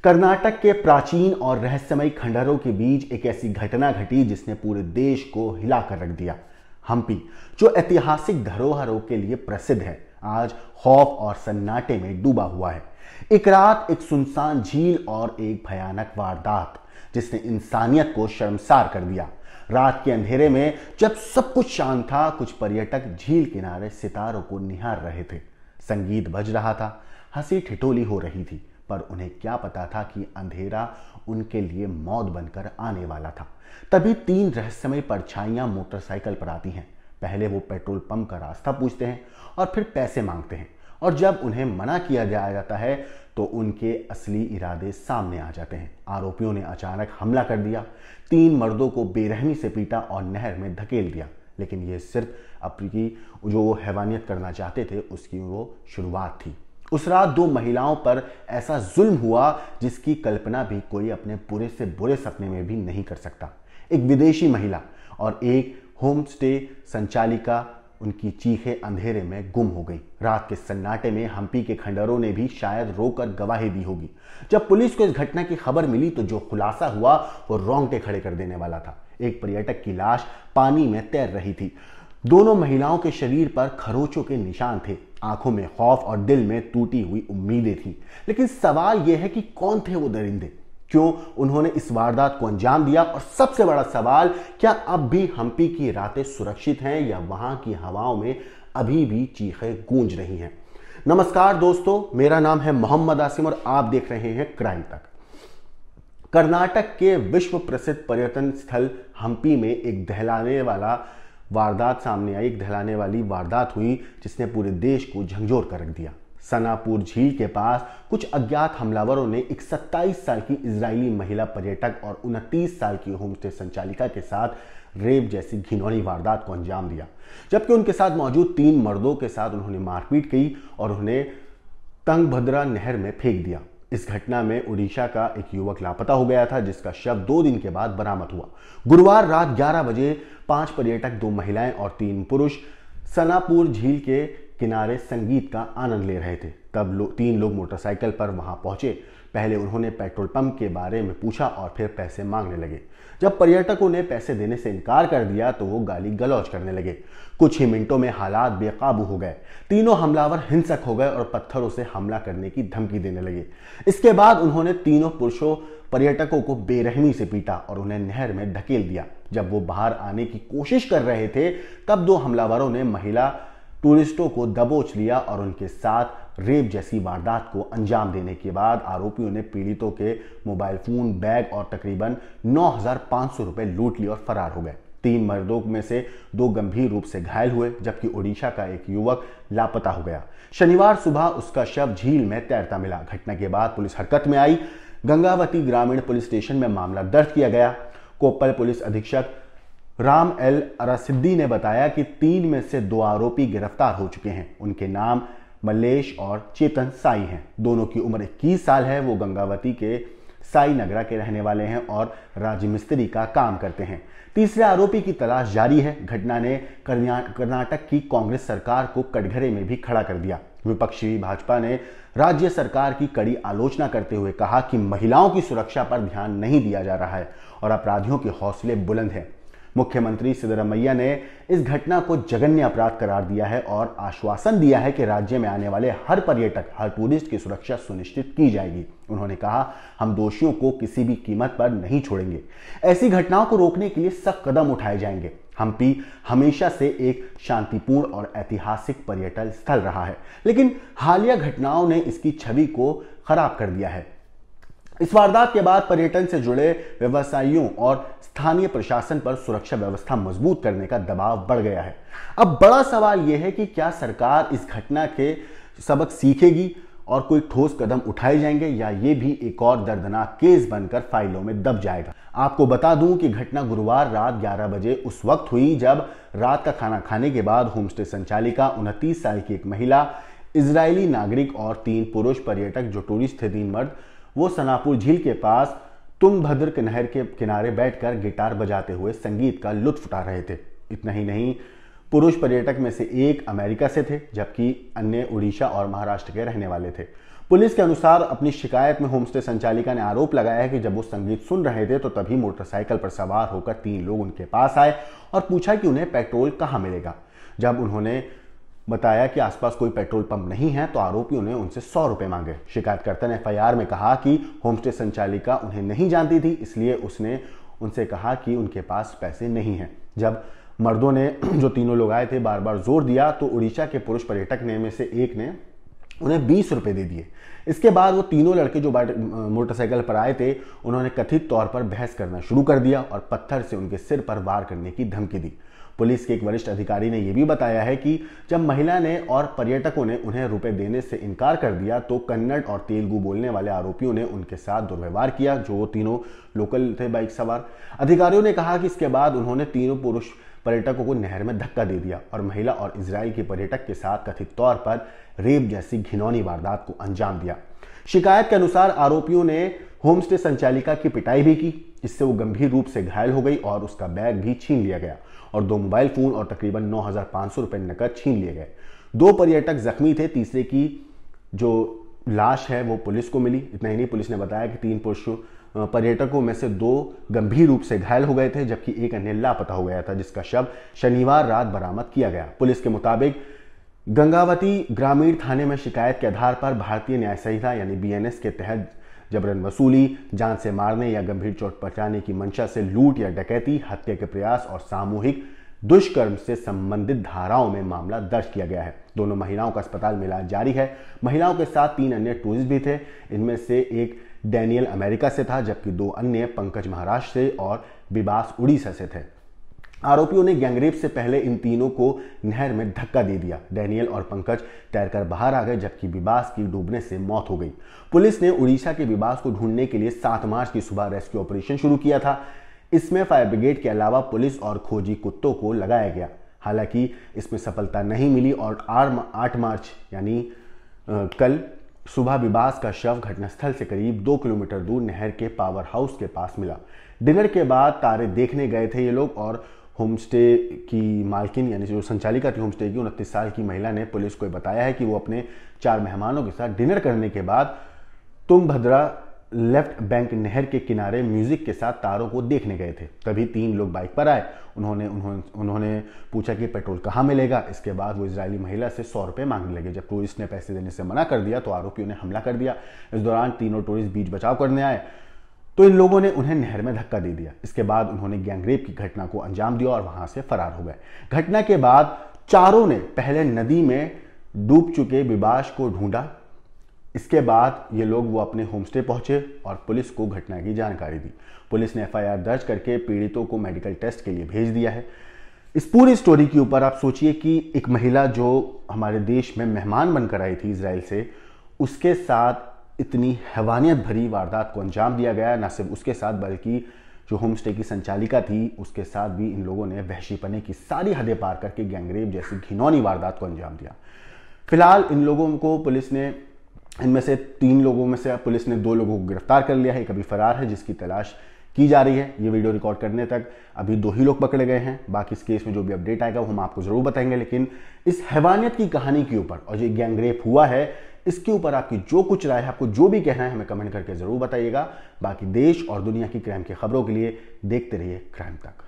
कर्नाटक के प्राचीन और रहस्यमयी खंडहरों के बीच एक ऐसी घटना घटी जिसने पूरे देश को हिलाकर रख दिया। हम्पी, जो ऐतिहासिक धरोहरों के लिए प्रसिद्ध है, आज खौफ और सन्नाटे में डूबा हुआ है। एक रात, एक सुनसान झील और एक भयानक वारदात जिसने इंसानियत को शर्मसार कर दिया। रात के अंधेरे में जब सब कुछ शांत था, कुछ पर्यटक झील किनारे सितारों को निहार रहे थे। संगीत बज रहा था, हंसी ठिठोली हो रही थी, पर उन्हें क्या पता था कि अंधेरा उनके लिए मौत बनकर आने वाला था। तभी तीन रहस्यमय परछाइयां मोटरसाइकिल पर आती हैं। पहले वो पेट्रोल पंप का रास्ता पूछते हैं और फिर पैसे मांगते हैं, और जब उन्हें मना किया जाता है तो उनके असली इरादे सामने आ जाते हैं। आरोपियों ने अचानक हमला कर दिया, तीन मर्दों को बेरहमी से पीटा और नहर में धकेल दिया। लेकिन ये सिर्फ अपनी जो हैवानियत करना चाहते थे उसकी वो शुरुआत थी। उस रात दो महिलाओं पर ऐसा जुल्म हुआ जिसकी कल्पना भी कोई अपने बुरे से बुरे सपने में भी नहीं कर सकता। एक विदेशी महिला और एक होम स्टे संचालिका, उनकी चीखें अंधेरे में गुम हो गई। रात के सन्नाटे में हम्पी के खंडहरों ने भी शायद रोकर गवाही दी होगी। जब पुलिस को इस घटना की खबर मिली तो जो खुलासा हुआ वो रोंगटे खड़े कर देने वाला था। एक पर्यटक की लाश पानी में तैर रही थी। दोनों महिलाओं के शरीर पर खरोचों के निशान थे। आंखों में खौफ और दिल में टूटी हुई उम्मीदें थीं। लेकिन सवाल यह है कि कौन थे वो दरिंदे, क्यों उन्होंने इस वारदात को अंजाम दिया, और सबसे बड़ा सवाल, क्या अब भी हम्पी की रातें सुरक्षित हैं या वहां की हवाओं में अभी भी चीखें गूंज रही हैं। नमस्कार दोस्तों, मेरा नाम है मोहम्मद आसिम और आप देख रहे हैं क्राइम तक। कर्नाटक के विश्व प्रसिद्ध पर्यटन स्थल हम्पी में एक दहलाने वाली वारदात हुई जिसने पूरे देश को झंझोर कर रख दिया। सनापुर झील के पास कुछ अज्ञात हमलावरों ने एक 27 साल की इजरायली महिला पर्यटक और 29 साल की होमस्टे संचालिका के साथ रेप जैसी घिनौनी वारदात को अंजाम दिया। जबकि उनके साथ मौजूद तीन मर्दों के साथ उन्होंने मारपीट की और उन्हें तंगभद्रा नहर में फेंक दिया। इस घटना में उड़ीसा का एक युवक लापता हो गया था, जिसका शव 2 दिन के बाद बरामद हुआ। गुरुवार रात 11 बजे 5 पर्यटक, 2 महिलाएं और 3 पुरुष सनापुर झील के किनारे संगीत का आनंद ले रहे थे। तब 3 लोग मोटरसाइकिल पर वहां पहुंचे। पहले उन्होंने पेट्रोल पंप के बारे में पूछा और फिर पैसे मांगने लगे। जब पर्यटकों ने पैसे देने से इनकार कर दिया तो वो गाली गलौज करने लगे। कुछ ही मिनटों में हालात बेकाबू हो गए। तीनों हमलावर हिंसक हो गए और पत्थरों से हमला करने की धमकी देने लगे। इसके बाद उन्होंने तीनों पुरुषों पर्यटकों को बेरहमी से पीटा और उन्हें नहर में धकेल दिया। जब वो बाहर आने की कोशिश कर रहे थे तब 2 हमलावरों ने महिला टूरिस्टों को दबोच लिया और उनके साथ रेप जैसी वारदात को अंजाम देने के बाद आरोपियों ने पीड़ितों के मोबाइल फोन, बैग और तकरीबन 9,500 रुपए लूट लिए और फरार हो गए। 3 मर्दों में से 2 गंभीर रूप से घायल हुए, जबकि ओडिशा का एक युवक लापता हो गया। शनिवार सुबह उसका शव झील में तैरता मिला। घटना के बाद पुलिस हरकत में आई। गंगावती ग्रामीण पुलिस स्टेशन में मामला दर्ज किया गया। कोप्पल पुलिस अधीक्षक राम एल अरासिद्दी ने बताया कि 3 में से 2 आरोपी गिरफ्तार हो चुके हैं। उनके नाम मल्लेश और चेतन साई हैं। दोनों की उम्र 21 साल है। वो गंगावती के साई नगरा के रहने वाले हैं और राजमिस्त्री का काम करते हैं। तीसरे आरोपी की तलाश जारी है। घटना ने कर्नाटक की कांग्रेस सरकार को कटघरे में भी खड़ा कर दिया। विपक्षी भाजपा ने राज्य सरकार की कड़ी आलोचना करते हुए कहा कि महिलाओं की सुरक्षा पर ध्यान नहीं दिया जा रहा है और अपराधियों के हौसले बुलंद हैं। मुख्यमंत्री सिद्धरामैया ने इस घटना को जघन्य अपराध करार दिया है और आश्वासन दिया है कि राज्य में आने वाले हर पर्यटक, हर टूरिस्ट की सुरक्षा सुनिश्चित की जाएगी। उन्होंने कहा, हम दोषियों को किसी भी कीमत पर नहीं छोड़ेंगे। ऐसी घटनाओं को रोकने के लिए सख्त कदम उठाए जाएंगे। हम्पी हमेशा से एक शांतिपूर्ण और ऐतिहासिक पर्यटन स्थल रहा है, लेकिन हालिया घटनाओं ने इसकी छवि को खराब कर दिया है। इस वारदात के बाद पर्यटन से जुड़े व्यवसायियों और स्थानीय प्रशासन पर सुरक्षा व्यवस्था मजबूत करने का दबाव बढ़ गया है। अब बड़ा सवाल यह है कि क्या सरकार इस घटना के सबक सीखेगी और कोई ठोस कदम उठाए जाएंगे, या ये भी एक और दर्दनाक केस बनकर फाइलों में दब जाएगा। आपको बता दूं कि घटना गुरुवार रात 11 बजे उस वक्त हुई जब रात का खाना खाने के बाद होमस्टे संचालिका, 29 साल की एक महिला, इजरायली नागरिक और 3 पुरुष पर्यटक जो टूरिस्ट थे, 3 मर्द, वो सनापुर झील के पास तुंगभद्र नहर के किनारे बैठकर गिटार बजाते हुए संगीत का लुत्फ उठा रहे थे। इतना ही नहीं, पुरुष पर्यटक में से एक अमेरिका से थे, जबकि अन्य उड़ीसा और महाराष्ट्र के रहने वाले थे। पुलिस के अनुसार अपनी शिकायत में होमस्टे संचालिका ने आरोप लगाया है कि जब वो संगीत सुन रहे थे तो तभी मोटरसाइकिल पर सवार होकर 3 लोग उनके पास आए और पूछा कि उन्हें पेट्रोल कहां मिलेगा। जब उन्होंने बताया कि आसपास कोई पेट्रोल पंप नहीं है तो आरोपियों ने उनसे 100 रुपए मांगे। शिकायतकर्ता ने एफआईआर में कहा कि होमस्टे संचालिका उन्हें नहीं जानती थी, इसलिए उसने उनसे कहा कि उनके पास पैसे नहीं हैं। जब मर्दों ने, जो तीनों लोग आए थे, बार बार जोर दिया तो उड़ीसा के पुरुष पर्यटक ने में से एक ने उन्हें 20 रुपए दे दिए। इसके बाद वो तीनों लड़के जो मोटरसाइकिल पर आए थे उन्होंने कथित तौर पर बहस करना शुरू कर दिया और पत्थर से उनके सिर पर वार करने की धमकी दी। पुलिस के एक वरिष्ठ अधिकारी ने यह भी बताया है कि जब महिला ने और पर्यटकों ने उन्हें रुपए देने से इनकार कर दिया तो कन्नड़ और तेलुगु बोलने वाले आरोपियों ने उनके साथ दुर्व्यवहार किया, जो तीनों लोकल थे बाइक सवार। अधिकारियों ने कहा कि इसके बाद उन्होंने तीनों पुरुष पर्यटकों को नहर में धक्का दे दिया और महिला और इजराइल के पर्यटक के साथ कथित तौर पर रेप जैसी घिनौनी वारदात को अंजाम दिया। शिकायत के अनुसार आरोपियों ने होमस्टे संचालिका की पिटाई भी की, इससे वो गंभीर रूप से घायल हो गई और उसका बैग भी छीन लिया गया और 2 मोबाइल फोन और तकरीबन 9,500 रुपए नकद छीन लिए गए। 2 पर्यटक जख्मी थे, तीसरे की जो लाश है वो पुलिस को मिली। इतना ही नहीं, पुलिस ने बताया कि 3 पुरुष पर्यटकों में से 2 गंभीर रूप से घायल हो गए थे, जबकि एक अन्य लापता हो गया था, जिसका शव शनिवार रात बरामद किया गया। पुलिस के मुताबिक गंगावती ग्रामीण थाने में शिकायत के आधार पर भारतीय न्याय संहिता यानी बीएनएस के तहत जबरन वसूली, जान से मारने या गंभीर चोट पहुंचाने की मंशा से लूट या डकैती, हत्या के प्रयास और सामूहिक दुष्कर्म से संबंधित धाराओं में मामला दर्ज किया गया है। दोनों महिलाओं का अस्पताल में इलाज जारी है। महिलाओं के साथ 3 अन्य टूरिस्ट भी थे। इनमें से एक डैनियल अमेरिका से था, जबकि 2 अन्य पंकज महाराष्ट्र से और बिबास उड़ीसा से थे। आरोपियों ने गैंगरेप से पहले इन तीनों को नहर में धक्का दे दिया। डैनियल और पंकज तैरकर बाहर आ गए, जबकि बिबास की डूबने से मौत हो गई। पुलिस ने उड़ीसा के बिबास को ढूंढने के लिए 7 मार्च की सुबह रेस्क्यू ऑपरेशन शुरू किया था। इसमें फायर ब्रिगेड के अलावा पुलिस और खोजी कुत्तों को लगाया गया। हालांकि इसमें सफलता नहीं मिली और 8 मार्च यानी कल सुबह बिबास का शव घटनास्थल से करीब 2 किलोमीटर दूर नहर के पावर हाउस के पास मिला। डिनर के बाद तारे देखने गए थे ये लोग और होमस्टे की मालकिन यानी जो संचालिका थी होमस्टे की 29 साल की महिला ने पुलिस को बताया है कि वो अपने 4 मेहमानों के साथ डिनर करने के बाद तुंगभद्रा लेफ्ट बैंक नहर के किनारे म्यूजिक के साथ तारों को देखने गए थे। तभी 3 लोग बाइक पर आए। उन्होंने पूछा कि पेट्रोल कहाँ मिलेगा। इसके बाद वो इजरायली महिला से 100 रुपए मांगने लगे। जब टूरिस्ट ने पैसे देने से मना कर दिया तो आरोपियों ने हमला कर दिया। इस दौरान तीनों टूरिस्ट बीच बचाव करने आए तो इन लोगों ने उन्हें नहर में धक्का दे दिया। इसके बाद उन्होंने गैंगरेप की घटना को अंजाम दिया और वहां से फरार हो गए। घटना के बाद चारों ने पहले नदी में डूब चुके बिबास को ढूंढा। इसके बाद ये लोग वो अपने होमस्टे पहुंचे और पुलिस को घटना की जानकारी दी। पुलिस ने एफआईआर दर्ज करके पीड़ितों को मेडिकल टेस्ट के लिए भेज दिया है। इस पूरी स्टोरी के ऊपर आप सोचिए कि एक महिला जो हमारे देश में मेहमान बनकर आई थी इजराइल से, उसके साथ इतनी हैवानियत भरी वारदात को अंजाम दिया गया। न सिर्फ उसके साथ बल्कि जो होमस्टे की संचालिका थी उसके साथ भी इन लोगों ने वहशीपने की सारी हदें पार करके गैंगरेप जैसी घिनौनी वारदात को अंजाम दिया। फिलहाल इन लोगों को पुलिस ने, इनमें से 3 लोगों में से पुलिस ने 2 लोगों को गिरफ्तार कर लिया है। एक अभी फरार है जिसकी तलाश की जा रही है। ये वीडियो रिकॉर्ड करने तक अभी 2 ही लोग पकड़े गए हैं। बाकी इस केस में जो भी अपडेट आएगा वो हम आपको जरूर बताएंगे। लेकिन इस हैवानियत की कहानी के ऊपर और जो गैंगरेप हुआ है इसके ऊपर आपकी जो कुछ राय है, आपको जो भी कहना है हमें कमेंट करके जरूर बताइएगा। बाकी देश और दुनिया की क्राइम की खबरों के लिए देखते रहिए क्राइम तक।